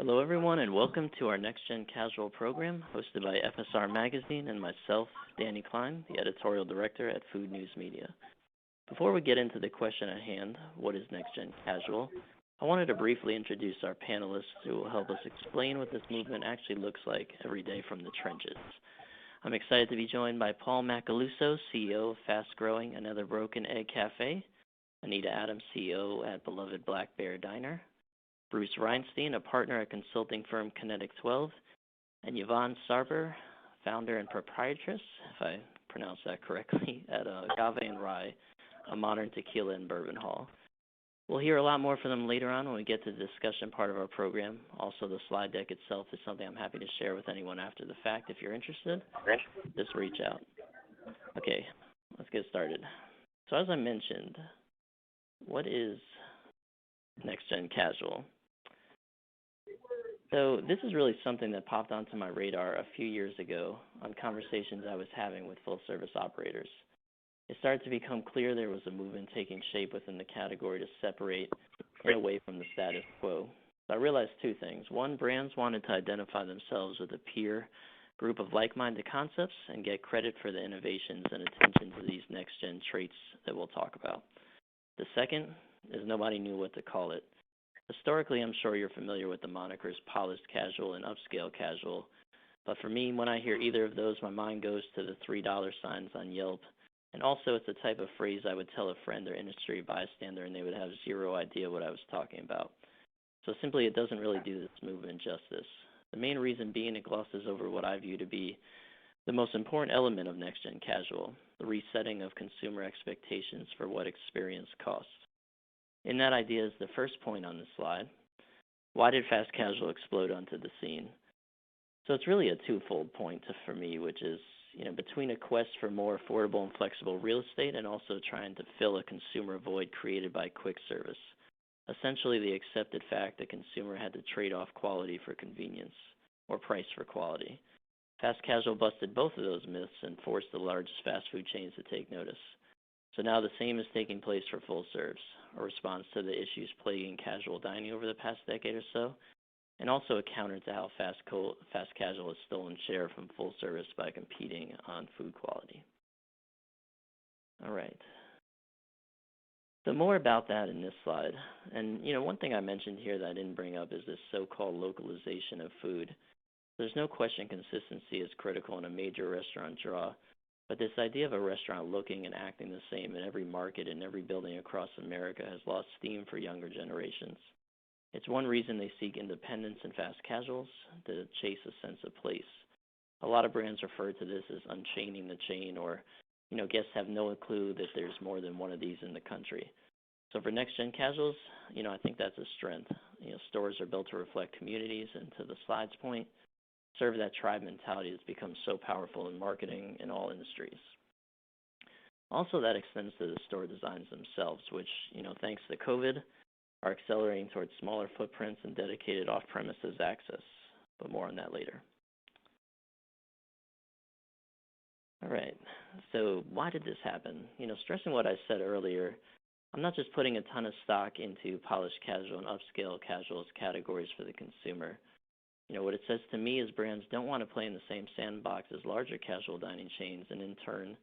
Hello, everyone, and welcome to our NextGen Casual program hosted by FSR Magazine and myself, Danny Klein, the editorial director at Food News Media. Before we get into the question at hand, what is NextGen Casual, I wanted to briefly introduce our panelists who will help us explain what this movement actually looks like every day from the trenches. I'm excited to be joined by Paul Macaluso, CEO of fast-growing Another Broken Egg Cafe, Anita Adams, CEO at Beloved Black Bear Diner, Bruce Reinstein, a partner at consulting firm Kinetic 12, and Yvonne Sarber, founder and proprietress, if I pronounce that correctly, at Agave and Rye, a modern tequila and bourbon hall. We'll hear a lot more from them later on when we get to the discussion part of our program. Also, the slide deck itself is something I'm happy to share with anyone after the fact. If you're interested, just reach out. Okay, let's get started. So as I mentioned, what is NextGen Casual? So this is really something that popped onto my radar a few years ago on conversations I was having with full-service operators. It started to become clear there was a movement taking shape within the category to separate and away from the status quo. So I realized two things. One, brands wanted to identify themselves with a peer group of like-minded concepts and get credit for the innovations and attention to these next-gen traits that we'll talk about. The second is nobody knew what to call it. Historically, I'm sure you're familiar with the monikers polished casual and upscale casual, but for me, when I hear either of those, my mind goes to the $3 signs on Yelp, and also it's the type of phrase I would tell a friend or industry bystander and they would have zero idea what I was talking about. So simply, it doesn't really do this movement justice. The main reason being it glosses over what I view to be the most important element of next-gen casual, the resetting of consumer expectations for what experience costs. And that idea is the first point on this slide. Why did fast casual explode onto the scene? So it's really a twofold point for me, which is, between a quest for more affordable and flexible real estate and also trying to fill a consumer void created by quick service. Essentially, the accepted fact that consumer had to trade off quality for convenience or price for quality. Fast casual busted both of those myths and forced the largest fast food chains to take notice. So now the same is taking place for full serves, a response to the issues plaguing casual dining over the past decade or so, and also a counter to how fast casual has stolen share from full service by competing on food quality. All right. So more about that in this slide. And, one thing I mentioned here that I didn't bring up is this so-called localization of food. There's no question consistency is critical in a major restaurant draw. But this idea of a restaurant looking and acting the same in every market and every building across America has lost steam for younger generations. It's one reason they seek independence in fast casuals, to chase a sense of place. A lot of brands refer to this as unchaining the chain, or, guests have no clue that there's more than one of these in the country. So for next-gen casuals, I think that's a strength. Stores are built to reflect communities, and to the slide's point, serve that tribe mentality has become so powerful in marketing in all industries. Also, that extends to the store designs themselves, which, thanks to COVID, are accelerating towards smaller footprints and dedicated off-premises access, but more on that later. All right, so why did this happen? Stressing what I said earlier, I'm not just putting a ton of stock into polished casual and upscale casual as categories for the consumer. What it says to me is brands don't want to play in the same sandbox as larger casual dining chains and in turn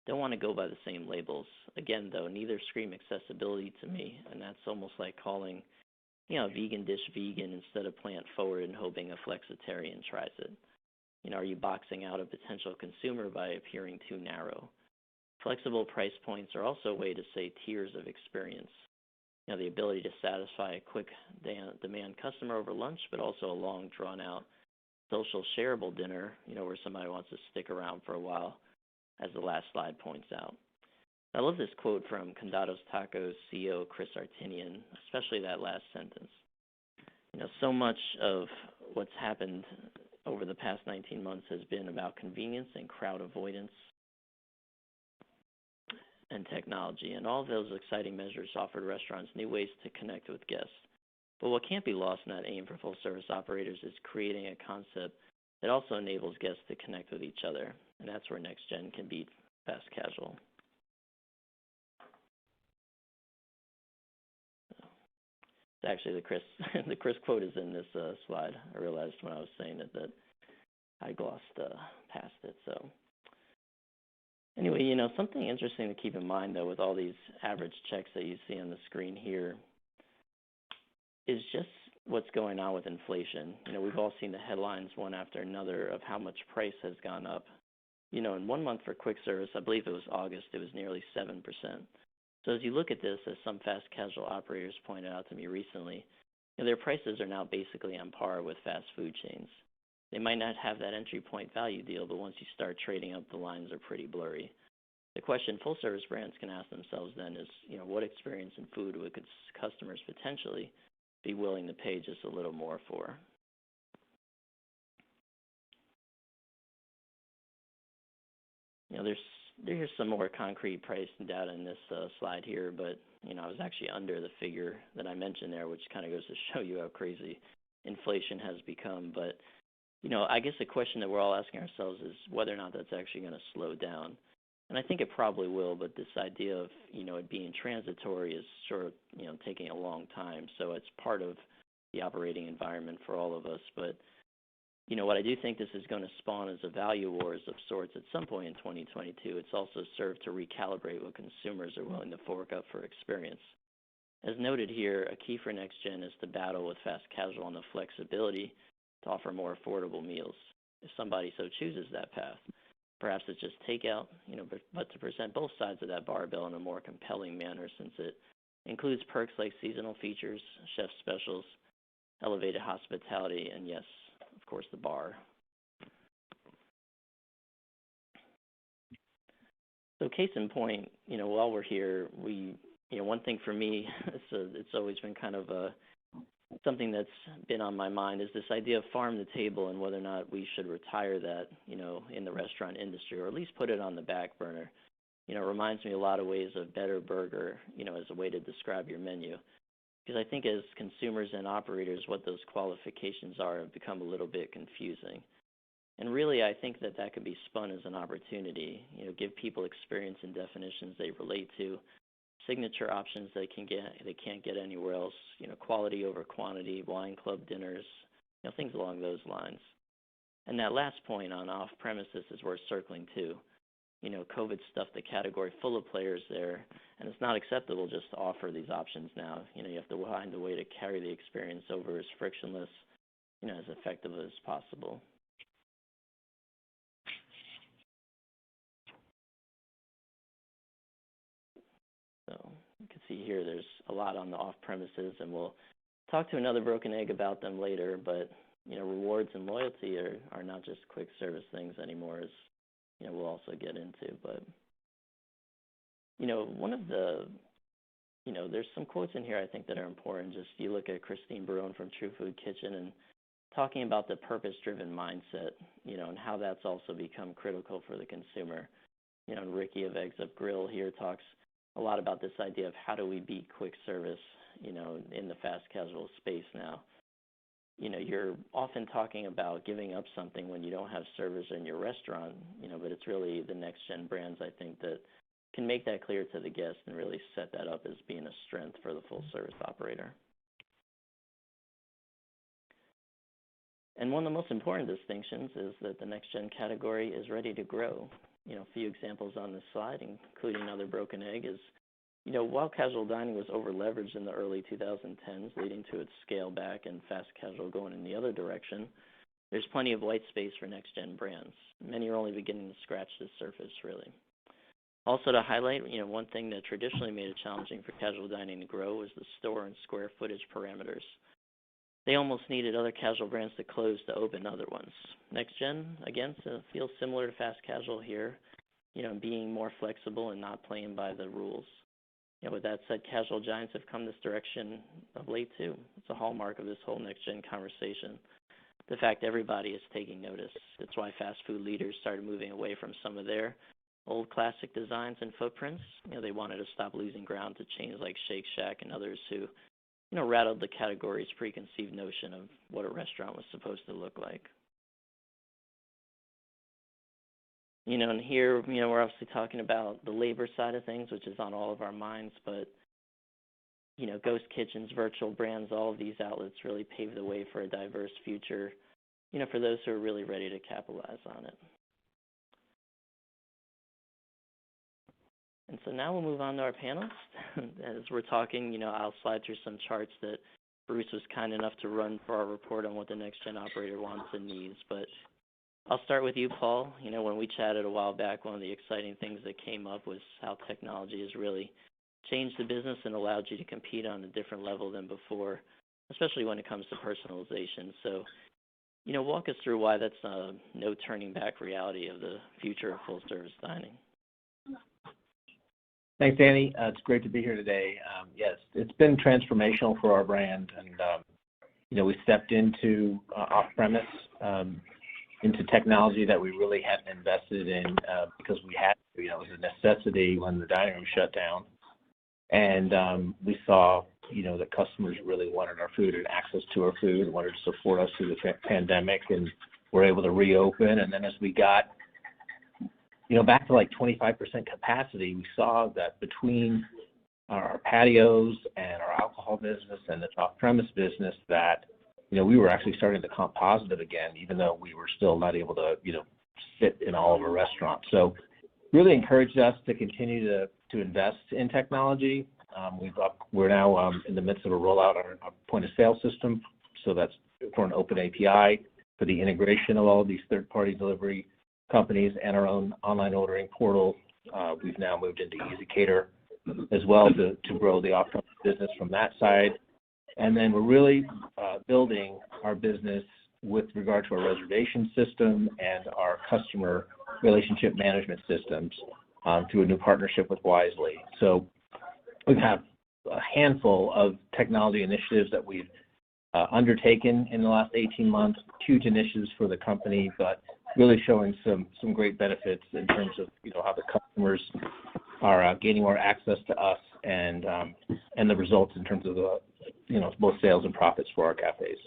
don't want to go by the same labels. Again, though, neither scream accessibility to me, and that's almost like calling, a vegan dish vegan instead of plant forward and hoping a flexitarian tries it. Are you boxing out a potential consumer by appearing too narrow? Flexible price points are also a way to say tiers of experience. The ability to satisfy a quick demand customer over lunch, but also a long, drawn-out social shareable dinner, where somebody wants to stick around for a while, as the last slide points out. I love this quote from Condados Tacos CEO Chris Artinian, especially that last sentence. So much of what's happened over the past 19 months has been about convenience and crowd avoidance and technology, and all of those exciting measures offered restaurants new ways to connect with guests. But what can't be lost in that aim for full-service operators is creating a concept that also enables guests to connect with each other, and that's where NextGen can beat fast casual. It's actually the Chris the Chris quote is in this slide. I realized when I was saying it that I glossed past it. So anyway, something interesting to keep in mind though with all these average checks that you see on the screen here is just what's going on with inflation. We've all seen the headlines one after another of how much price has gone up. In 1 month for quick service, I believe it was August, it was nearly 7%. So as you look at this, as some fast casual operators pointed out to me recently, their prices are now basically on par with fast food chains. They might not have that entry point value deal, but once you start trading up, the lines are pretty blurry. The question full service brands can ask themselves then is, what experience in food would customers potentially be willing to pay just a little more for? There's some more concrete price data in this slide here, but I was actually under the figure that I mentioned there, which kind of goes to show you how crazy inflation has become. But I guess the question that we're all asking ourselves is whether or not that's actually going to slow down. And I think it probably will, but this idea of it being transitory is sort of taking a long time. So it's part of the operating environment for all of us. But what I do think this is going to spawn is a value wars of sorts at some point in 2022. It's also served to recalibrate what consumers are willing to fork up for experience. As noted here, a key for NextGen is to battle with fast casual on the flexibility to offer more affordable meals, if somebody so chooses that path. Perhaps it's just takeout, but to present both sides of that barbell in a more compelling manner, since it includes perks like seasonal features, chef specials, elevated hospitality, and yes, of course, the bar. So case in point, while we're here, one thing for me, it's always been kind of something that's been on my mind is this idea of farm to table and whether or not we should retire that, in the restaurant industry, or at least put it on the back burner. It reminds me a lot of ways of Better Burger, as a way to describe your menu. Because I think as consumers and operators, what those qualifications are have become a little bit confusing. And really, I think that could be spun as an opportunity, give people experience and definitions they relate to, signature options they can't get anywhere else, quality over quantity, wine club dinners, things along those lines. And that last point on off-premises is worth circling too. COVID stuffed the category full of players there, and it's not acceptable just to offer these options now. You have to find a way to carry the experience over as frictionless, as effectively as possible. So you can see here there's a lot on the off-premises, and we'll talk to another broken egg about them later, but rewards and loyalty are not just quick service things anymore, as we'll also get into. But one of the there's some quotes in here I think that are important. Just you look at Christine Barone from True Food Kitchen and talking about the purpose-driven mindset, and how that's also become critical for the consumer. And Ricky of Eggs Up Grill here talks a lot about this idea of how do we beat quick service, in the fast casual space now. You're often talking about giving up something when you don't have servers in your restaurant, but it's really the next-gen brands, I think, that can make that clear to the guest and really set that up as being a strength for the full-service operator. And one of the most important distinctions is that the next-gen category is ready to grow. A few examples on this slide, including another broken egg, is, while casual dining was over-leveraged in the early 2010s, leading to its scale back and fast casual going in the other direction, there's plenty of white space for next-gen brands. Many are only beginning to scratch the surface, really. Also to highlight, one thing that traditionally made it challenging for casual dining to grow was the store and square footage parameters. They almost needed other casual brands to close to open other ones. NextGen, again, feels similar to fast casual here, being more flexible and not playing by the rules. With that said, casual giants have come this direction of late too. It's a hallmark of this whole next-gen conversation. The fact everybody is taking notice. It's why fast food leaders started moving away from some of their old classic designs and footprints. They wanted to stop losing ground to chains like Shake Shack and others who, rattled the category's preconceived notion of what a restaurant was supposed to look like. And here, we're obviously talking about the labor side of things, which is on all of our minds, but, ghost kitchens, virtual brands, all of these outlets really pave the way for a diverse future, for those who are really ready to capitalize on it. And so now we'll move on to our panelists. As we're talking, I'll slide through some charts that Bruce was kind enough to run for our report on what the NextGen operator wants and needs. But I'll start with you, Paul. When we chatted a while back, one of the exciting things that came up was how technology has really changed the business and allowed you to compete on a different level than before, especially when it comes to personalization. So, walk us through why that's a no turning back reality of the future of full service dining. Thanks, Danny. It's great to be here today. Yes, it's been transformational for our brand, and we stepped into off-premise, into technology that we really hadn't invested in because we had to. It was a necessity when the dining room shut down, and we saw that customers really wanted our food and access to our food, and wanted to support us through the pandemic, and were able to reopen. And then as we got back to like 25% capacity, we saw that between our patios and our alcohol business and the off-premise business that, we were actually starting to comp positive again, even though we were still not able to, sit in all of our restaurants. So really encouraged us to continue to invest in technology. We're now in the midst of a rollout on our point of sale system. So that's for an open API for the integration of all of these third-party delivery companies and our own online ordering portal. We've now moved into EasyCater as well to grow the off-premise business from that side. And then we're really building our business with regard to our reservation system and our customer relationship management systems through a new partnership with Wisely. So we have a handful of technology initiatives that we've undertaken in the last 18 months, huge initiatives for the company, but really showing some great benefits in terms of how the customers are gaining more access to us and the results in terms of the both sales and profits for our cafes.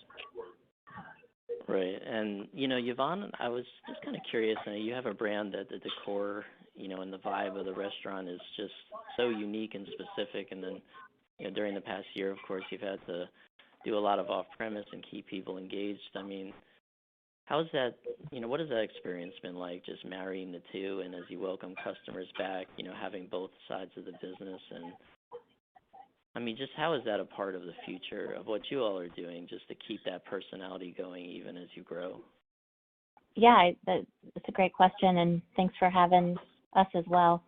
Right, and Yvonne, I was just kind of curious. You have a brand that the decor, and the vibe of the restaurant is just so unique and specific. And then during the past year, of course, you've had to do a lot of off-premise and keep people engaged. I mean, how's that, what has that experience been like, just marrying the two, and as you welcome customers back, having both sides of the business? And I mean, just how is that a part of the future of what you all are doing just to keep that personality going even as you grow? Yeah, that's a great question, and thanks for having us as well.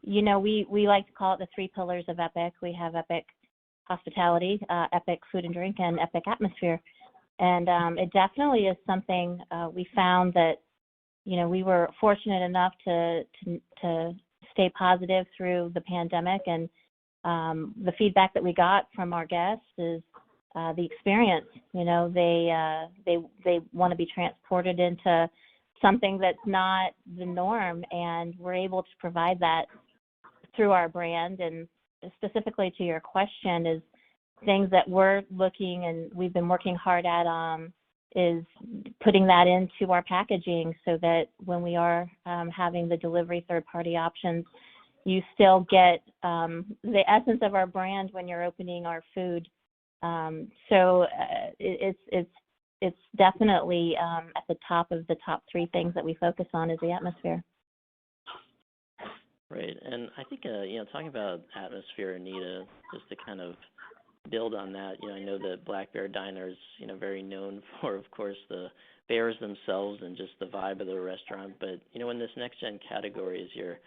We like to call it the three pillars of Epic. We have Epic Hospitality, Epic Food and Drink, and Epic Atmosphere. And it definitely is something we found that, we were fortunate enough to stay positive through the pandemic. And the feedback that we got from our guests is the experience. They want to be transported into something that's not the norm, and we're able to provide that through our brand. And specifically to your question, is things that we're looking and we've been working hard at is putting that into our packaging so that when we are having the delivery third-party options, you still get the essence of our brand when you're opening our food. So it's definitely at the top of the top three things that we focus on is the atmosphere. Right, and I think, talking about atmosphere, Anita, just to kind of build on that, I know that Black Bear Diner is, very known for, of course, the bears themselves and just the vibe of the restaurant. But, in this next-gen category, as you're,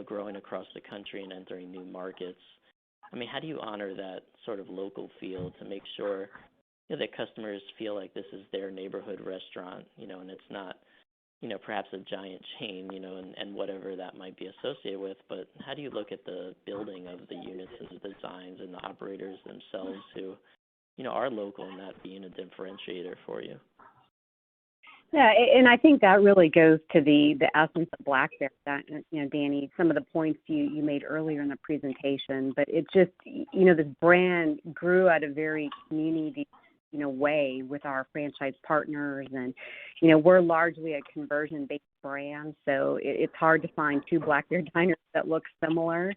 growing across the country and entering new markets, I mean, how do you honor that sort of local feel to make sure that customers feel like this is their neighborhood restaurant, and it's not, perhaps a giant chain, and whatever that might be associated with? But how do you look at the building of the units and the designs and the operators themselves who, are local, and that being a differentiator for you? Yeah, and I think that really goes to the essence of Black Bear, Danny, some of the points you made earlier in the presentation. But it just, this brand grew at a very community, way with our franchise partners. And, we're largely a conversion-based brand, so it's hard to find two Black Bear Diners that look similar.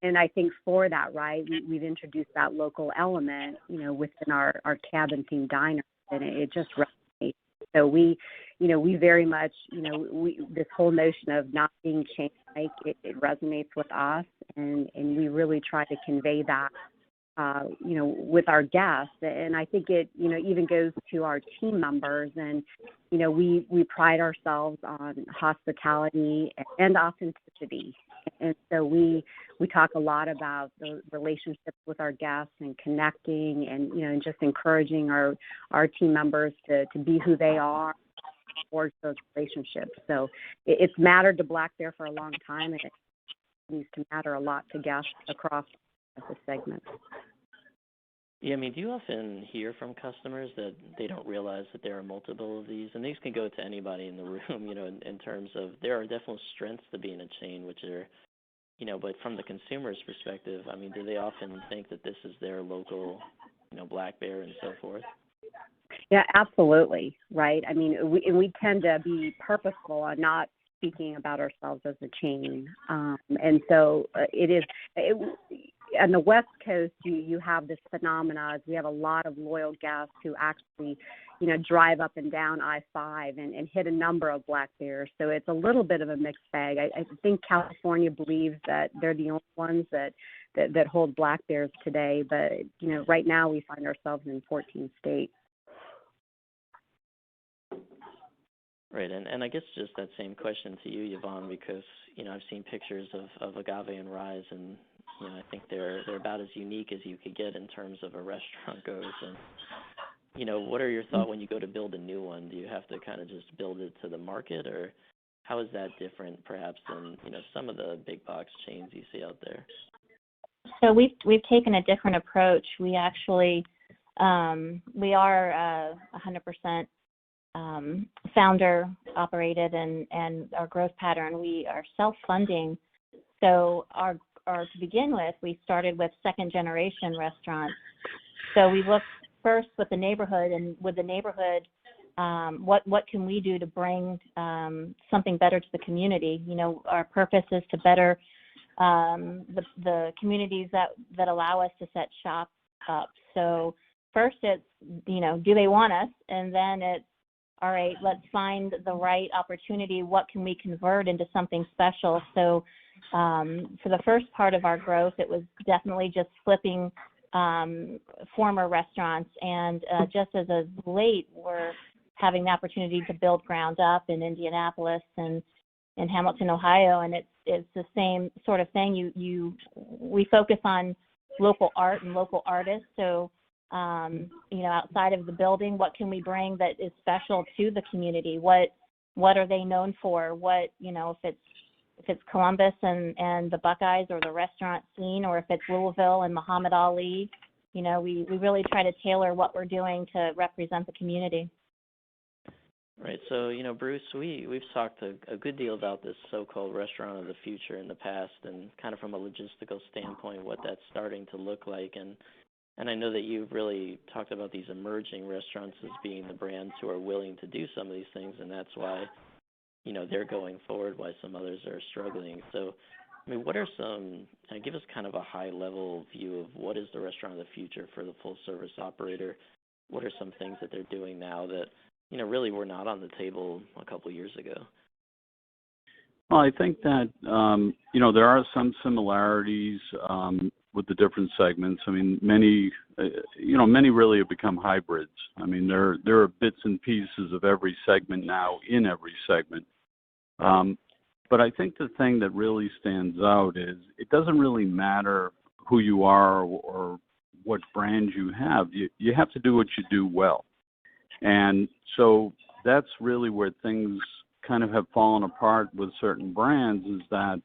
And I think for that, right, we've introduced that local element, within our cabin themed diner, and it just resonates. So we very much, this whole notion of not being chain like, it resonates with us, and we really try to convey that, with our guests. And I think it, even goes to our team members. And, we pride ourselves on hospitality and authenticity. And so we talk a lot about the relationships with our guests and connecting and, and just encouraging our team members to be who they are, towards those relationships. So it's mattered to Black Bear for a long time, and it continues to matter a lot to guests across the segment. Yeah, I mean, do you often hear from customers that they don't realize that there are multiple of these? And these can go to anybody in the room, in terms of there are definitely strengths to being a chain, which are, but from the consumer's perspective, I mean, do they often think that this is their local, Black Bear and so forth? Yeah, absolutely, right? I mean, we tend to be purposeful on not speaking about ourselves as a chain. And so on the West Coast, you have this phenomena. We have a lot of loyal guests who actually, drive up and down I-5 and hit a number of Black Bears. So it's a little bit of a mixed bag. I think California believes that they're the only ones that hold Black Bears today. But, right now we find ourselves in 14 states. Right, and I guess just that same question to you, Yvonne, because, I've seen pictures of Agave and Rise, and, I think they're about as unique as you could get in terms of a restaurant goes. And, what are your thoughts when you go to build a new one? Do you have to kind of just build it to the market, or how is that different perhaps than, some of the big box chains you see out there? So we've taken a different approach. We actually, we are 100% founder operated, and our growth pattern, we are self-funding. So to begin with, we started with second generation restaurants. So we looked first with the neighborhood, and with the neighborhood, what can we do to bring something better to the community? Our purpose is to better the communities that allow us to set shop up. So first it's, do they want us? And then it's, all right, let's find the right opportunity. What can we convert into something special? So for the first part of our growth, it was definitely just flipping former restaurants. And just as of late, we're having the opportunity to build ground up in Indianapolis and in Hamilton, Ohio. And it's the same sort of thing. We focus on local art and local artists. So outside of the building, what can we bring that is special to the community? What are they known for? What, if it's Columbus and the Buckeyes or the restaurant scene, or if it's Louisville and Muhammad Ali, we really try to tailor what we're doing to represent the community. Right. So, Bruce, we've talked a good deal about this so-called restaurant of the future in the past, and kind of from a logistical standpoint, what that's starting to look like. And I know that you've really talked about these emerging restaurants as being the brands who are willing to do some of these things, and that's why, they're going forward, why some others are struggling. So, I mean, what are give us kind of a high-level view of what is the restaurant of the future for the full-service operator? What are some things that they're doing now that, really were not on the table a couple years ago? Well, I think that, there are some similarities with the different segments. I mean, many really have become hybrids. I mean, there are bits and pieces of every segment now in every segment. But I think the thing that really stands out is it doesn't really matter who you are or what brand you have. You have to do what you do well. And so that's really where things kind of have fallen apart with certain brands, is that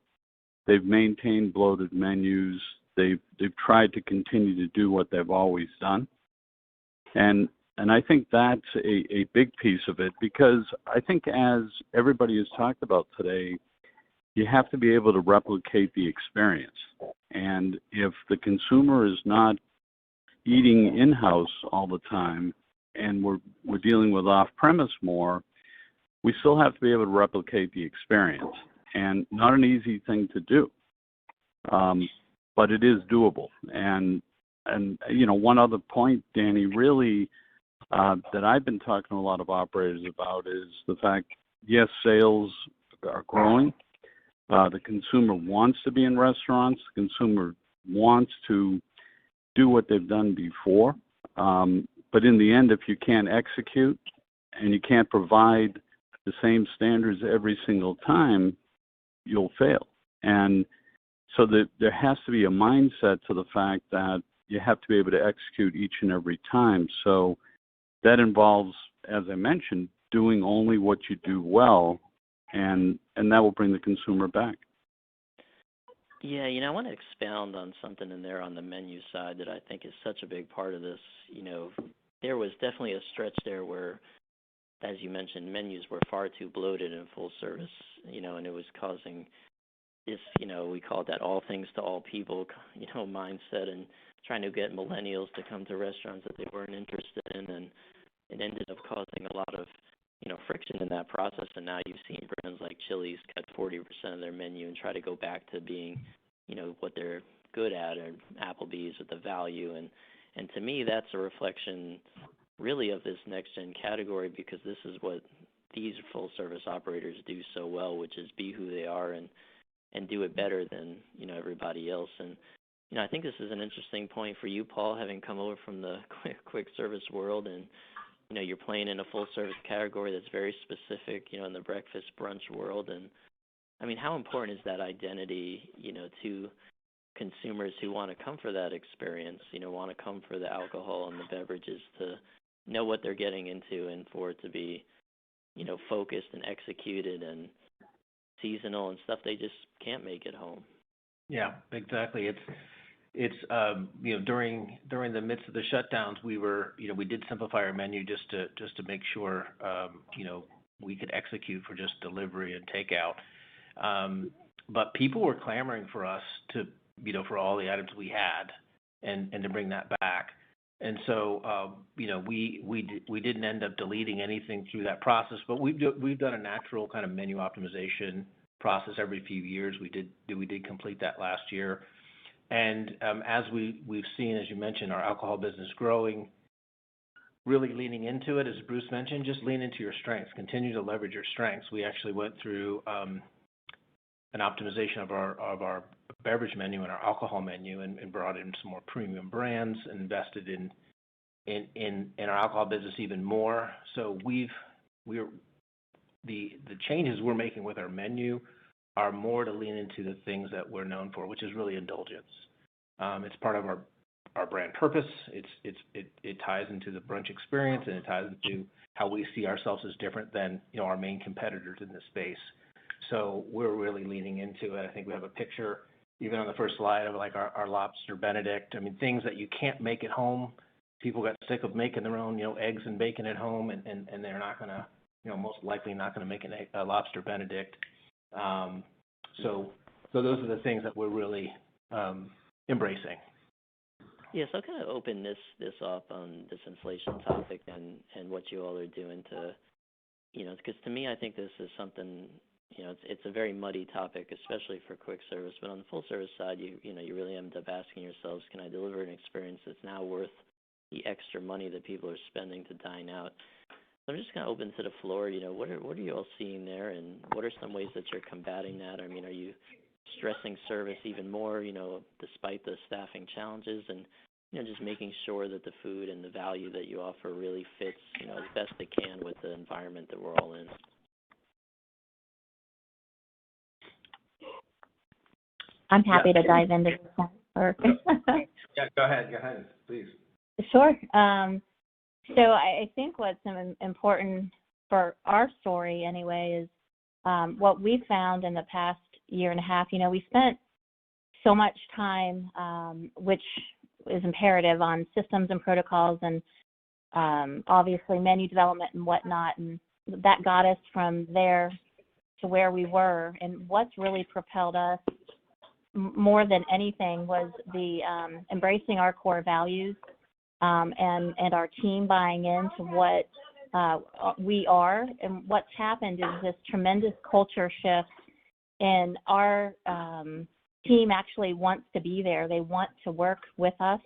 they've maintained bloated menus. They've tried to continue to do what they've always done. And I think that's a big piece of it, because I think, as everybody has talked about today, you have to be able to replicate the experience. And if the consumer is not eating in-house all the time, and we're dealing with off-premise more, we still have to be able to replicate the experience, and not an easy thing to do. but it is doable. And one other point, Danny, really that I've been talking to a lot of operators about is the fact, yes, sales are growing. The consumer wants to be in restaurants. The consumer wants to do what they've done before. But in the end, if you can't execute and you can't provide the same standards every single time, you'll fail. And so there has to be a mindset to the fact that you have to be able to execute each and every time. So that involves, as I mentioned, doing only what you do well, and that will bring the consumer back. Yeah, I want to expound on something in there on the menu side that I think is such a big part of this. There was definitely a stretch there where, as you mentioned, menus were far too bloated in full service, and it was causing this, we call it that all things to all people, mindset, and trying to get millennials to come to restaurants that they weren't interested in, and it ended up causing a lot of, friction in that process. And now you've seen brands like Chili's cut 40% of their menu and try to go back to being, what they're good at, or Applebee's with the value. And to me, that's a reflection really of this next-gen category, because this is what these full-service operators do so well, which is be who they are and do it better than, everybody else. And, I think this is an interesting point for you, Paul, having come over from the quick service world, and, you're playing in a full-service category that's very specific, in the breakfast brunch world. And, I mean, how important is that identity, to consumers who want to come for that experience, want to come for the alcohol and the beverages, to know what they're getting into, and for it to be, focused and executed and seasonal and stuff they just can't make at home. Yeah, exactly. It's during the midst of the shutdowns, we did simplify our menu just to make sure we could execute for just delivery and takeout. But people were clamoring for us to for all the items we had and to bring that back. And so we didn't end up deleting anything through that process, but we've done a natural kind of menu optimization process every few years. We did complete that last year. And as we've seen, as you mentioned, our alcohol business growing, really leaning into it, as Bruce mentioned, just lean into your strengths, continue to leverage your strengths. We actually went through an optimization of our beverage menu and our alcohol menu, and brought in some more premium brands and invested in our alcohol business even more. So the changes we're making with our menu are more to lean into the things that we're known for, which is really indulgence. It's part of our brand purpose. It ties into the brunch experience, and it ties into how we see ourselves as different than our main competitors in this space. So we're really leaning into it. I think we have a picture, even on the first slide, of like our lobster Benedict. I mean, things that you can't make at home. People got sick of making their own, eggs and bacon at home, and they're not going to, most likely not going to make a lobster Benedict. So those are the things that we're really embracing. Yeah, so I'll kind of open this up on this inflation topic and what you all are doing to, because to me, I think this is something, it's a very muddy topic, especially for quick service. But on the full service side, you really end up asking yourselves, can I deliver an experience that's now worth the extra money that people are spending to dine out? So I'm just kind of open to the floor. What are you all seeing there, and what are some ways that you're combating that? I mean, are you stressing service even more, despite the staffing challenges, and just making sure that the food and the value that you offer really fits, as best it can with the environment that we're all in? I'm happy to dive into this. Yeah, go ahead, please. Sure. So I think what's important for our story anyway is what we found in the past year and a half. We spent so much time, which is imperative, on systems and protocols, and obviously menu development and whatnot, and that got us from there to where we were. And what's really propelled us more than anything was the embracing our core values, and our team buying into what we are. And what's happened is this tremendous culture shift in our team actually wants to be there. They want to work with us.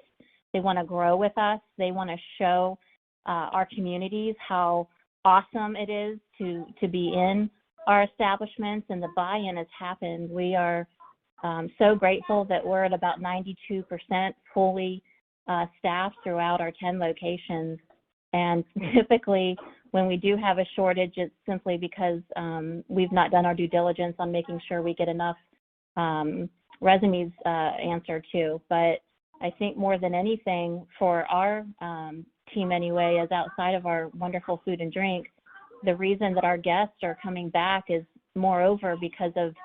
They want to grow with us. They want to show our communities how awesome it is to be in our establishments, and the buy-in has happened. We are so grateful that we're at about 92% fully staffed throughout our 10 locations. And typically, when we do have a shortage, it's simply because we've not done our due diligence on making sure we get enough resumes answered to. But I think more than anything, for our team anyway, as outside of our wonderful food and drink, the reason that our guests are coming back is moreover because of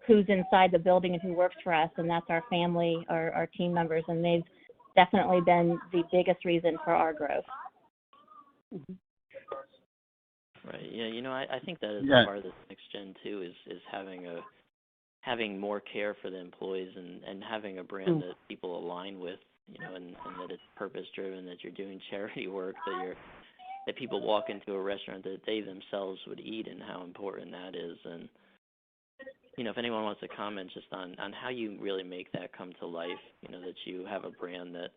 who's inside the building and who works for us, and that's our family, our team members, and they've definitely been the biggest reason for our growth. Right. Yeah. I think that is part of this NextGen too, is having more care for the employees and having a brand that people align with, and that it's purpose driven, that you're doing charity work, that people walk into a restaurant that they themselves would eat, and how important that is. And if anyone wants to comment just on how you really make that come to life, that you have a brand that,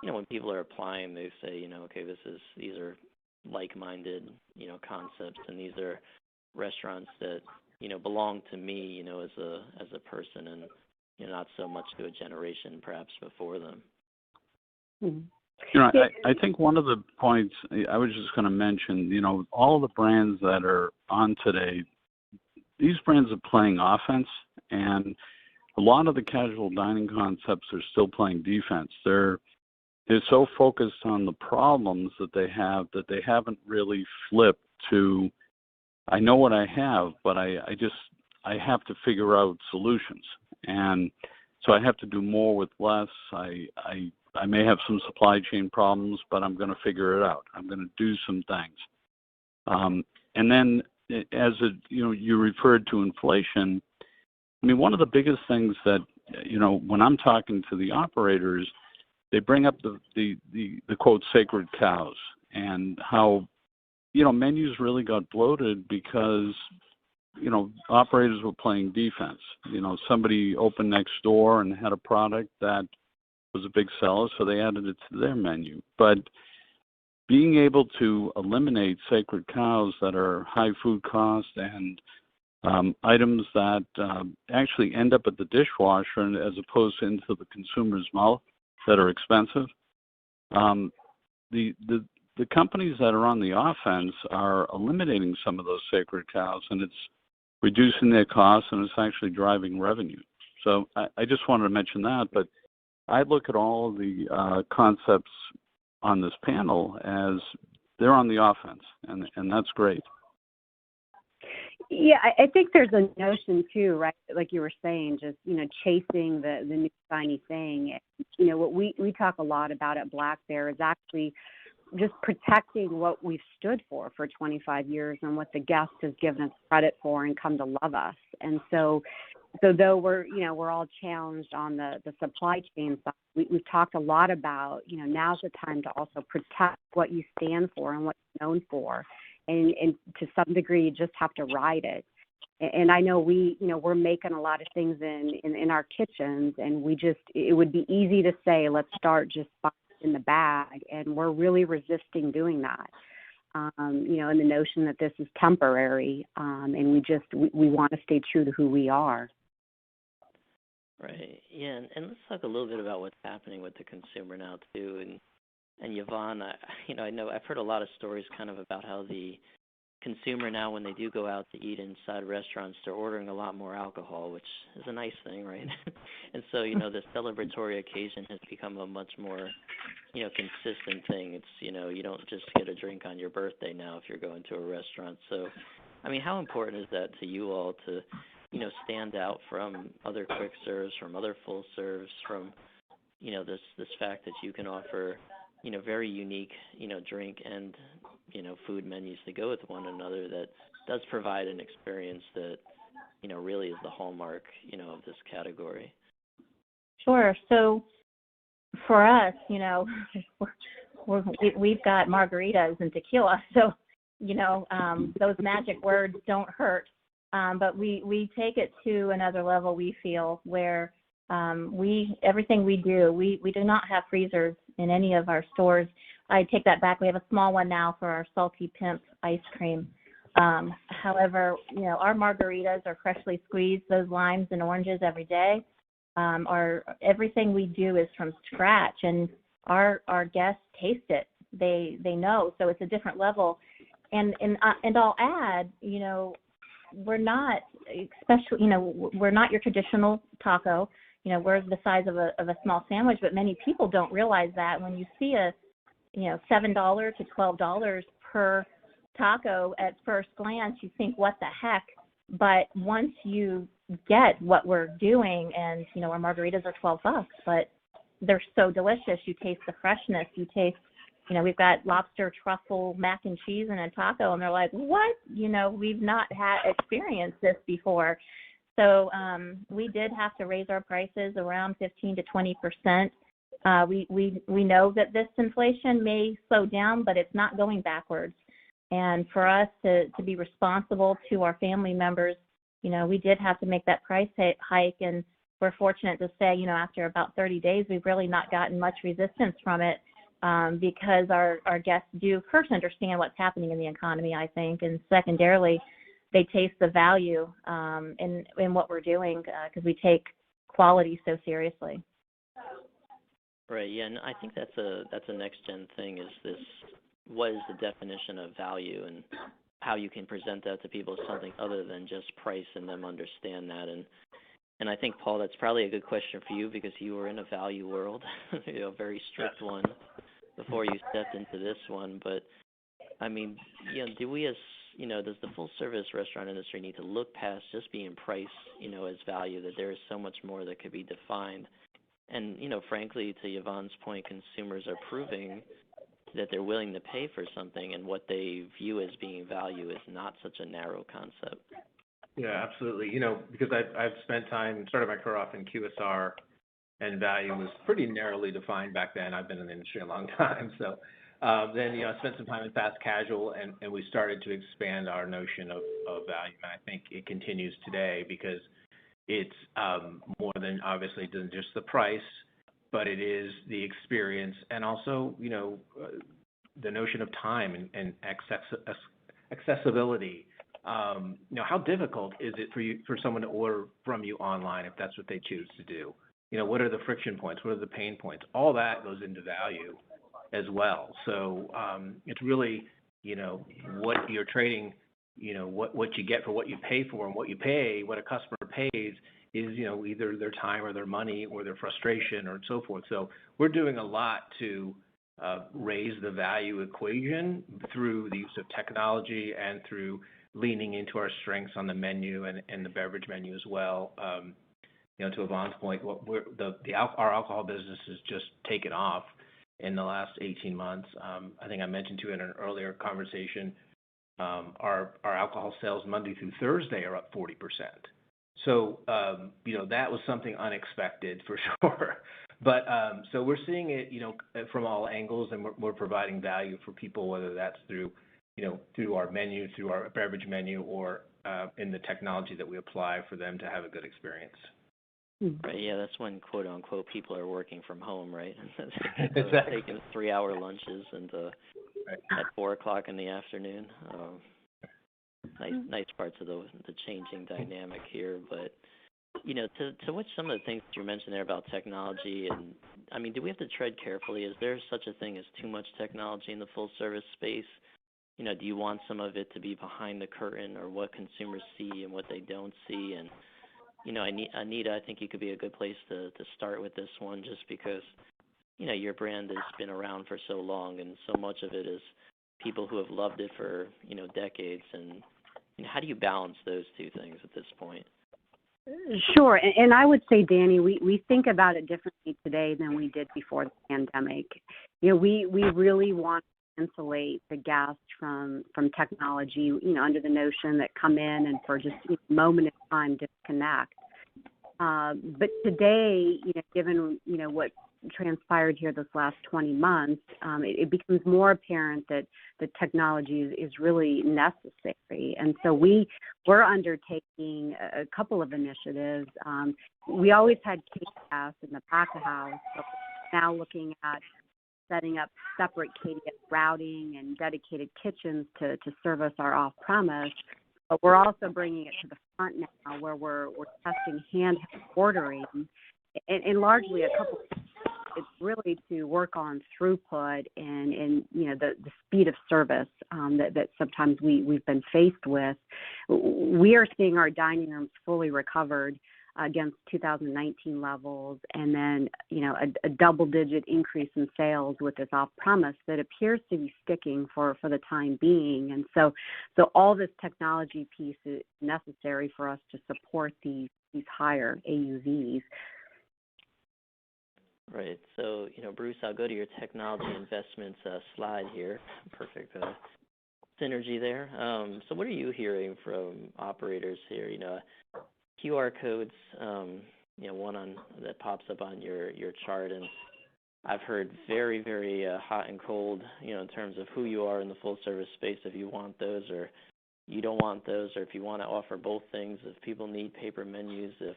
when people are applying, they say, okay, these are like-minded, concepts, and these are restaurants that, belong to me, as a person, and not so much to a generation perhaps before them. I think one of the points I was just going to mention, all of the brands that are on today, these brands are playing offense, and a lot of the casual dining concepts are still playing defense. They're so focused on the problems that they haven't really flipped to, I know what I have, but I have to figure out solutions. And so I have to do more with less. I may have some supply chain problems, but I'm going to figure it out. I'm going to do some things. And then as you referred to inflation, I mean, one of the biggest things that, when I'm talking to the operators, they bring up the quote sacred cows, and how, menus really got bloated because, operators were playing defense. Somebody opened next door and had a product that was a big seller, so they added it to their menu. But being able to eliminate sacred cows that are high food cost and items that actually end up at the dishwasher as opposed to into the consumer's mouth that are expensive. The companies that are on the offense are eliminating some of those sacred cows, and it's reducing their costs, and it's actually driving revenue. So I just wanted to mention that, but I look at all the concepts on this panel as they're on the offense, and that's great. Yeah, I think there's a notion too, right? Like you were saying, just chasing the new shiny thing. What we talk a lot about at Black Bear is actually just protecting what we've stood for 25 years and what the guest has given us credit for and come to love us. And so though we're all challenged on the supply chain side, we've talked a lot about, now's the time to also protect what you stand for and what you're known for. And to some degree, you just have to ride it. And I know we're making a lot of things in our kitchens, and it would be easy to say, let's start just in the bag, and we're really resisting doing that. And the notion that this is temporary, and we want to stay true to who we are. Right. Yeah, and let's talk a little bit about what's happening with the consumer now too. And Yvonne, I know I've heard a lot of stories kind of about how the consumer now, when they do go out to eat inside restaurants, they're ordering a lot more alcohol, which is a nice thing, right? And so, the celebratory occasion has become a much more, consistent thing. It's, you don't just get a drink on your birthday now if you're going to a restaurant. So, I mean, how important is that to you all to, stand out from other quick serves, from other full serves, from, this fact that you can offer, very unique, drink and, food menus to go with one another that does provide an experience that, really is the hallmark, of this category? Sure. So for us, we've got margaritas and tequila. So, those magic words don't hurt. But we take it to another level, we feel, where everything we do, we do not have freezers in any of our stores. I take that back. We have a small one now for our Salty Pimp ice cream. However, our margaritas are freshly squeezed, those limes and oranges every day. Everything we do is from scratch, and our guests taste it. They know, so it's a different level. And I'll add, we're not, especially, we're not your traditional taco. We're the size of a small sandwich, but many people don't realize that. When you see a $7 to $12 per taco at first glance, you think, what the heck? But once you get what we're doing, and our margaritas are $12, but they're so delicious. You taste the freshness. You taste, we've got lobster truffle mac and cheese in a taco, and they're like, what? We've not experienced this before. So we did have to raise our prices around 15 to 20%. We know that this inflation may slow down, but it's not going backwards. And for us to be responsible to our family members, we did have to make that price hike, and we're fortunate to say, after about 30 days, we've really not gotten much resistance from it, because our guests do first understand what's happening in the economy, I think, and secondarily, they taste the value in what we're doing, because we take quality so seriously. Right. Yeah, and I think that's a next gen thing. Is this, what is the definition of value, and how you can present that to people as something other than just price, and them understand that. And I think, Paul, that's probably a good question for you, because you were in a value world, a very strict one, before you stepped into this one. But I mean, do we, as does the full service restaurant industry need to look past just being price, as value, that there is so much more that could be defined? And, frankly, to Yvonne's point, consumers are proving that they're willing to pay for something, and what they view as being value is not such a narrow concept. Yeah, absolutely. Because I've spent time, started my career off in QSR, and value was pretty narrowly defined back then. I've been in the industry a long time. So then, I spent some time in fast casual, and we started to expand our notion of value. And I think it continues today, because it's more than, obviously, than just the price, but it is the experience, and also, the notion of time and accessibility. How difficult is it for someone to order from you online if that's what they choose to do? What are the friction points? What are the pain points? All that goes into value as well. So it's really, what you're trading, what you get for what you pay for, and what you pay, what a customer pays is, either their time or their money or their frustration or so forth. So we're doing a lot to raise the value equation through the use of technology, and through leaning into our strengths on the menu and the beverage menu as well. To Yvonne's point, our alcohol business has just taken off in the last 18 months. I think I mentioned to you in an earlier conversation, our alcohol sales Monday through Thursday are up 40%. So, that was something unexpected for sure. But so we're seeing it, from all angles, and we're providing value for people, whether that's through our menu, through our beverage menu, or in the technology that we apply for them to have a good experience. Right, yeah, that's when, quote unquote, people are working from home, right? Exactly. Taking 3-hour lunches and at 4:00 in the afternoon. Nice parts of the changing dynamic here, but to what some of the things that you mentioned there about technology, and I mean, do we have to tread carefully? Is there such a thing as too much technology in the full service space? Do you want some of it to be behind the curtain, or what consumers see and what they don't see? And Anita, I think you could be a good place to start with this one, just because your brand has been around for so long, and so much of it is people who have loved it for decades. And how do you balance those two things at this point? Sure, and I would say, Danny, we think about it differently today than we did before the pandemic. We really want to insulate the guests from technology, under the notion that come in and for just a moment in time disconnect. But today, given what transpired here this last 20 months, it becomes more apparent that the technology is really necessary. And so we're undertaking a couple of initiatives. We always had KDS in the back of house, but we're now looking at setting up separate KDS routing and dedicated kitchens to service our off-premise. But we're also bringing it to the front now, where we're testing handheld ordering, and largely a couple. It's really to work on throughput and the speed of service that sometimes we've been faced with. We are seeing our dining rooms fully recovered against 2019 levels, and then a double-digit increase in sales with this off-premise that appears to be sticking for the time being. And so all this technology piece is necessary for us to support these higher AUVs. Right. So, Bruce, I'll go to your technology investments slide here. Perfect synergy there. So what are you hearing from operators here? QR codes, one that pops up on your chart, and I've heard very, very hot and cold, in terms of who you are in the full service space, if you want those or you don't want those, or if you want to offer both things, if people need paper menus, if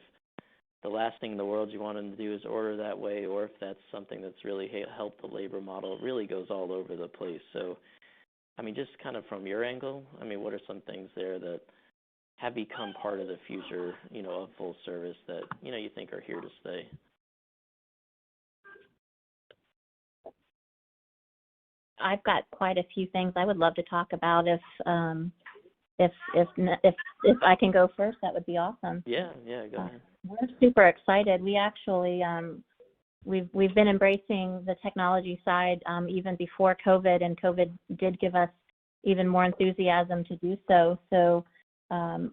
the last thing in the world you want them to do is order that way, or if that's something that's really helped the labor model. It really goes all over the place. So, just kind of from your angle, what are some things there that have become part of the future, of full service that, you think are here to stay? I've got quite a few things I would love to talk about. If I can go first, that would be awesome. Yeah, go ahead. We're super excited. We actually we've been embracing the technology side even before COVID, and COVID did give us even more enthusiasm to do so. So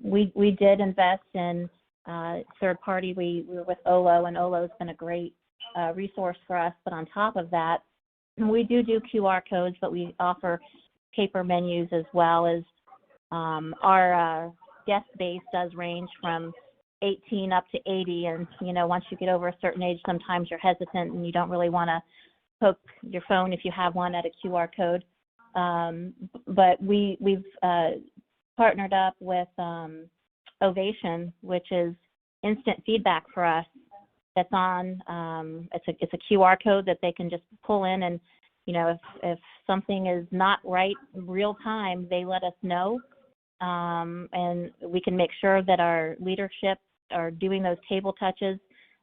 we did invest in third party. We were with Olo, and Olo's been a great resource for us. But on top of that, we do QR codes, but we offer paper menus as well. As our guest base does range from 18 up to 80, and once you get over a certain age, sometimes you're hesitant and you don't really want to poke your phone if you have one at a QR code. But we've partnered up with Ovation, which is instant feedback for us. That's on it's a QR code that they can just pull in, and if something is not right real time, they let us know, and we can make sure that our leadership are doing those table touches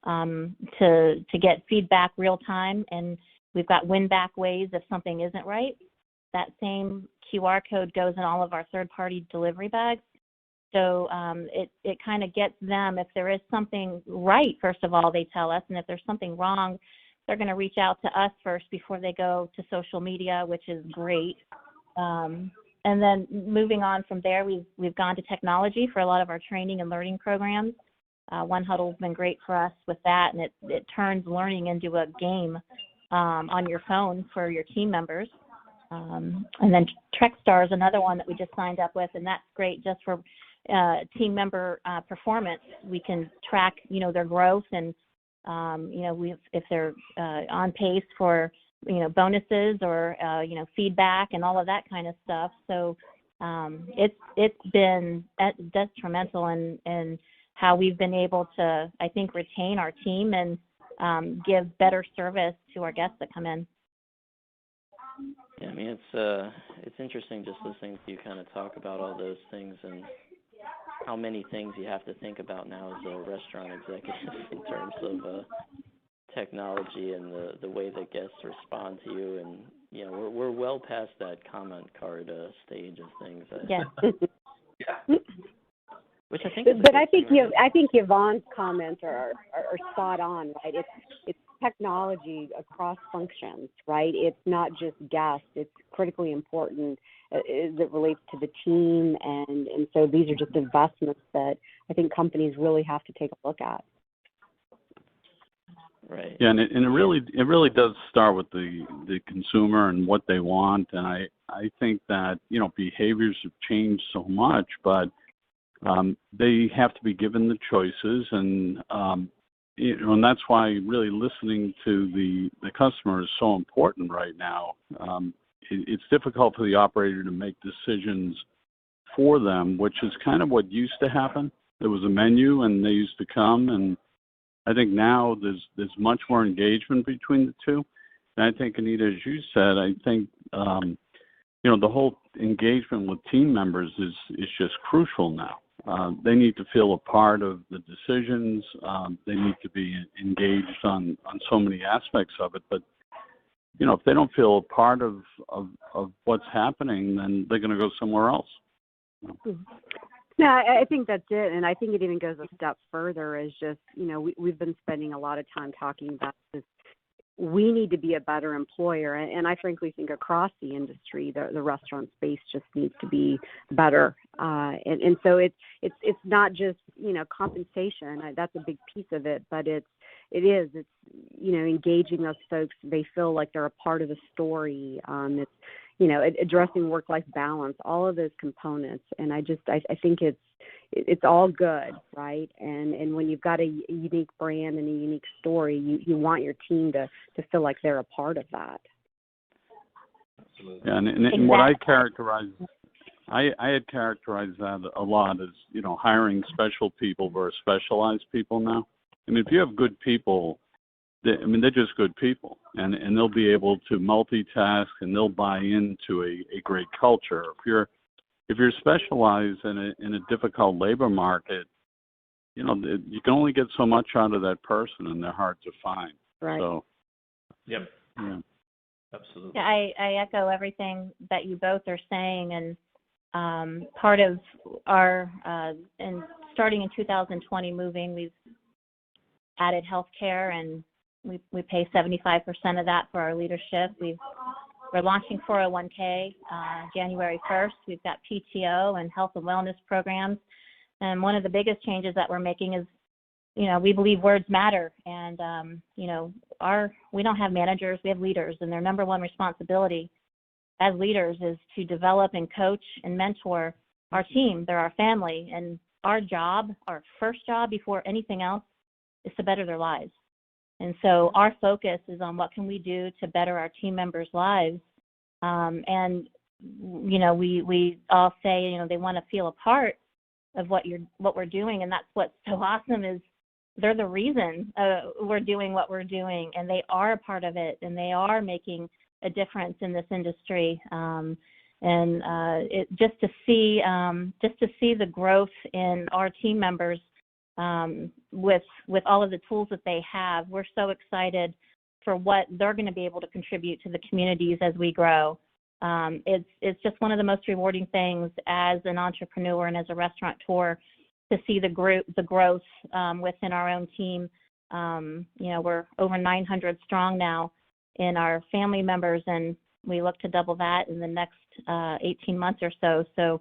to get feedback real time. And we've got win back ways if something isn't right. That same QR code goes in all of our third party delivery bags. So it kind of gets them, if there is something right, first of all, they tell us, and if there's something wrong, they're going to reach out to us first before they go to social media, which is great. And then moving on from there, we've gone to technology for a lot of our training and learning programs. One Huddle's been great for us with that, and it turns learning into a game on your phone for your team members. And then TrekStar is another one that we just signed up with, and that's great just for team member performance. We can track, their growth, and if they're on pace for bonuses or feedback and all of that kind of stuff. So it's been detrimental in how we've been able to, I think, retain our team and give better service to our guests that come in. Yeah, it's interesting just listening to you kind of talk about all those things and how many things you have to think about now as a restaurant executive in terms of technology and the way that guests respond to you. And we're well past that comment card stage of things. Yes. Yeah. Which I think. But I think Yvonne's comments are spot on, right? It's technology across functions, right? It's not just guests. It's critically important as it relates to the team, and so these are just investments that I think companies really have to take a look at. Right. Yeah, and it really does start with the consumer and what they want, and I think that behaviors have changed so much, but they have to be given the choices, and and that's why really listening to the customer is so important right now. It's difficult for the operator to make decisions for them, which is kind of what used to happen. There was a menu, and they used to come, and I think now there's much more engagement between the two. And I think, Anita, as you said, I think the whole engagement with team members is just crucial now. They need to feel a part of the decisions. They need to be engaged on so many aspects of it. But if they don't feel a part of what's happening, then they're going to go somewhere else. No, I think that's it, and I think it even goes a step further. Is just we've been spending a lot of time talking about this. We need to be a better employer, and I frankly think across the industry, the restaurant space just needs to be better. And so it's not just compensation. That's a big piece of it, but it's engaging those folks. They feel like they're a part of the story. It's addressing work-life balance, all of those components, and I think it's all good, right? And when you've got a unique brand and a unique story, you want your team to feel like they're a part of that. Absolutely. Yeah, and what I had characterized that a lot as hiring special people versus specialized people now. I mean, if you have good people, they're just good people, and they'll be able to multitask, and they'll buy into a great culture. If you're specialized in a difficult labor market, you can only get so much out of that person, and they're hard to find. Right. So, yep. Yeah. Absolutely. Yeah, I echo everything that you both are saying, and part of our and starting in 2020 moving, we've added health care, and we pay 75% of that for our leadership. We're launching 401k January 1st. We've got PTO and health and wellness programs. And one of the biggest changes that we're making is, we believe words matter. And, we don't have managers, we have leaders, and their number one responsibility as leaders is to develop and coach and mentor our team. They're our family. And our job, our first job before anything else, is to better their lives. And so our focus is on what can we do to better our team members' lives. And we all say, they want to feel a part of what we're doing, and that's what's so awesome is they're the reason we're doing what we're doing, and they are a part of it, and they are making a difference in this industry. Just to see the growth in our team members. With all of the tools that they have, we're so excited for what they're going to be able to contribute to the communities as we grow. It's just one of the most rewarding things as an entrepreneur and as a restaurateur to see the growth within our own team. We're over 900 strong now in our family members, and we look to double that in the next 18 months or so. So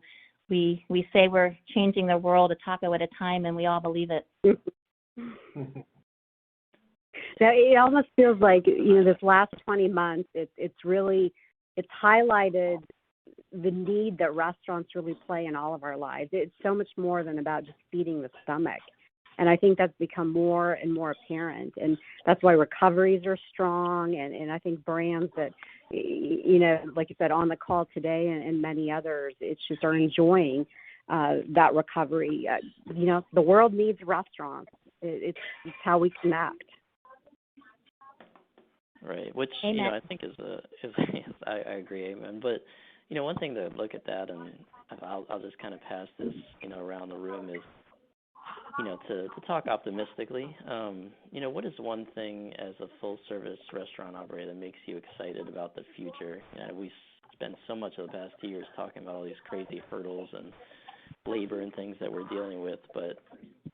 we say we're changing the world a taco at a time, and we all believe it. So it almost feels like, this last 20 months, it's highlighted the need that restaurants really play in all of our lives. It's so much more than about just feeding the stomach. And I think that's become more and more apparent. And that's why recoveries are strong. And I think brands that, like you said, on the call today and many others, it's just are enjoying that recovery. The world needs restaurants. It's how we connect. Right, which Amen. I think is I agree, amen. But one thing to look at that, and I'll just kind of pass this around the room is to talk optimistically. What is one thing as a full service restaurant operator that makes you excited about the future? We spent so much of the past 2 years talking about all these crazy hurdles and labor and things that we're dealing with, but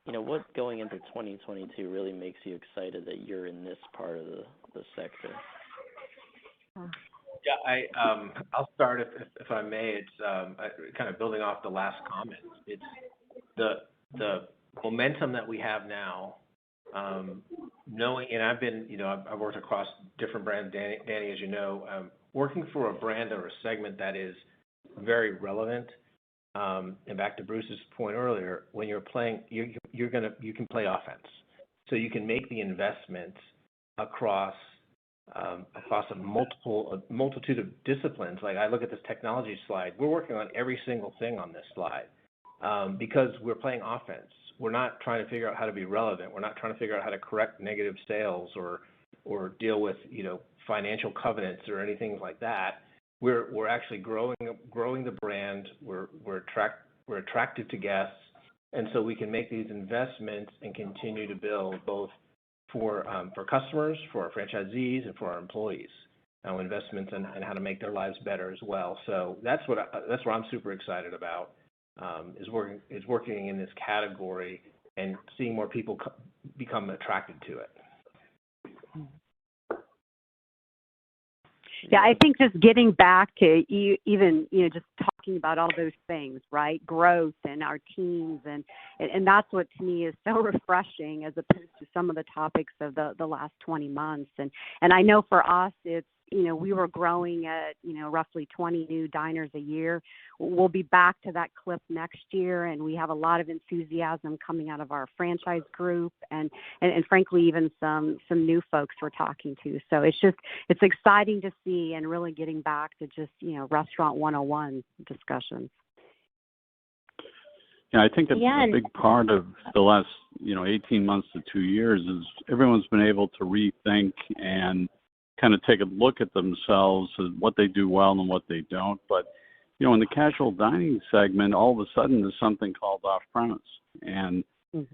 what going into 2022 really makes you excited that you're in this part of the sector? Yeah, I'll start if I may. It's kind of building off the last comment. It's the momentum that we have now, knowing, and I've worked across different brands, Danny, as you know, working for a brand or a segment that is very relevant and back to Bruce's point earlier, when you're playing, you can play offense. So you can make the investments across a multitude of disciplines. Like I look at this technology slide, we're working on every single thing on this slide because we're playing offense. We're not trying to figure out how to be relevant. We're not trying to figure out how to correct negative sales or deal with financial covenants or anything like that. We're actually growing the brand. We're attractive to guests, and so we can make these investments and continue to build both for customers, for our franchisees, and for our employees. Investments and how to make their lives better as well. So that's what I'm super excited about. Is working in this category and seeing more people become attracted to it. Yeah, I think just getting back to even just talking about all those things, right? Growth and our teams, and that's what to me is so refreshing as opposed to some of the topics of the last 20 months. And I know for us, it's we were growing at roughly 20 new diners a year. We'll be back to that clip next year, and we have a lot of enthusiasm coming out of our franchise group, and frankly even some new folks we're talking to. So it's exciting to see, and really getting back to just restaurant 101 discussions. Yeah, I think a big part of the last 18 months to 2 years is everyone's been able to rethink and kind of take a look at themselves and what they do well and what they don't. But, in the casual dining segment, all of a sudden there's something called off-premise. And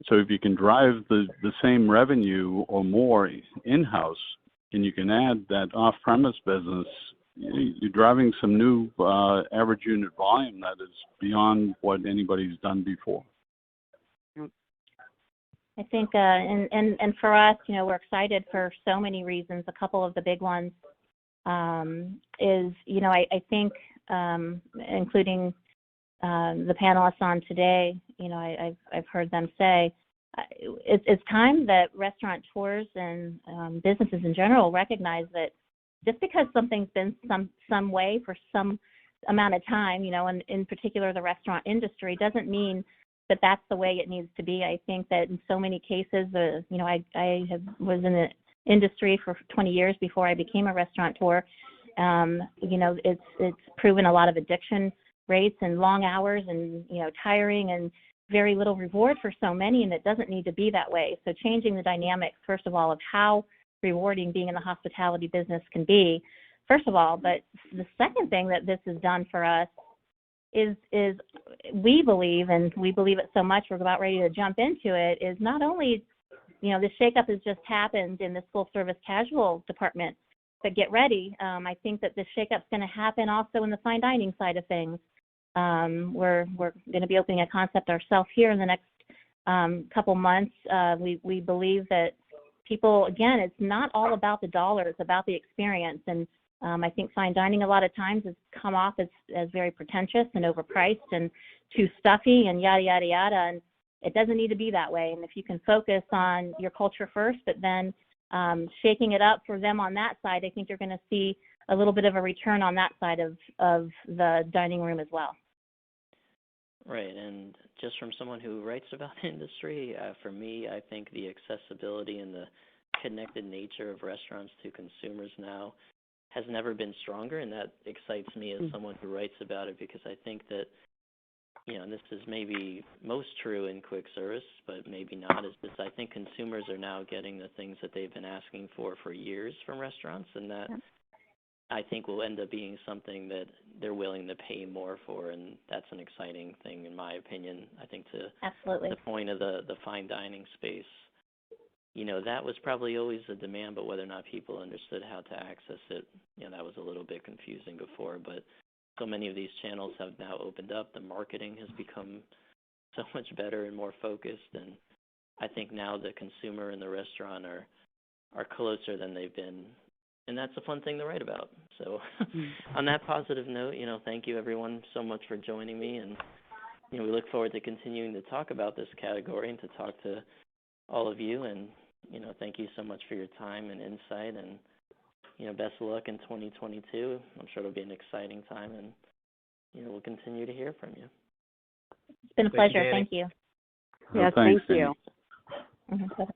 so if you can drive the same revenue or more in-house, and you can add that off-premise business, you're driving some new average unit volume that is beyond what anybody's done before. I think, and for us, we're excited for so many reasons. A couple of the big ones is, I think, including the panelists on today, I've heard them say, it's time that restaurateurs and businesses in general recognize that just because something's been some way for some amount of time, and in particular the restaurant industry, doesn't mean that that's the way it needs to be. I think that in so many cases, I was in the industry for 20 years before I became a restaurateur. It's proven a lot of addiction rates and long hours and, tiring and very little reward for so many, and it doesn't need to be that way. So changing the dynamics, first of all, of how rewarding being in the hospitality business can be, first of all. But the second thing that this has done for us is we believe it so much we're about ready to jump into it, is not only, the shakeup has just happened in this full service casual department, but get ready. I think that this shakeup's going to happen also in the fine dining side of things. We're going to be opening a concept ourselves here in the next couple months. We believe that people, again, it's not all about the dollar, it's about the experience. And I think fine dining a lot of times has come off as very pretentious and overpriced and too stuffy and yada, yada, yada. And it doesn't need to be that way. And if you can focus on your culture first, but then shaking it up for them on that side, I think you're going to see a little bit of a return on that side of the dining room as well. Right, and just from someone who writes about the industry, for me, I think the accessibility and the connected nature of restaurants to consumers now has never been stronger, and that excites me as someone who writes about it, because I think that, and this is maybe most true in quick service, but maybe not, is this: I think consumers are now getting the things that they've been asking for years from restaurants, and that I think will end up being something that they're willing to pay more for, and that's an exciting thing, in my opinion. I think to Absolutely. the point of the fine dining space, that was probably always a demand, but whether or not people understood how to access it, that was a little bit confusing before. But so many of these channels have now opened up. The marketing has become so much better and more focused, and I think now the consumer and the restaurant are closer than they've been, and that's a fun thing to write about. So on that positive note, thank you everyone so much for joining me, and we look forward to continuing to talk about this category and to talk to all of you, and thank you so much for your time and insight, and best of luck in 2022. I'm sure it'll be an exciting time, and we'll continue to hear from you. It's been a Thank you, pleasure. Danny. Thank you. Yes, thanks, thank you. Danny. Mhm.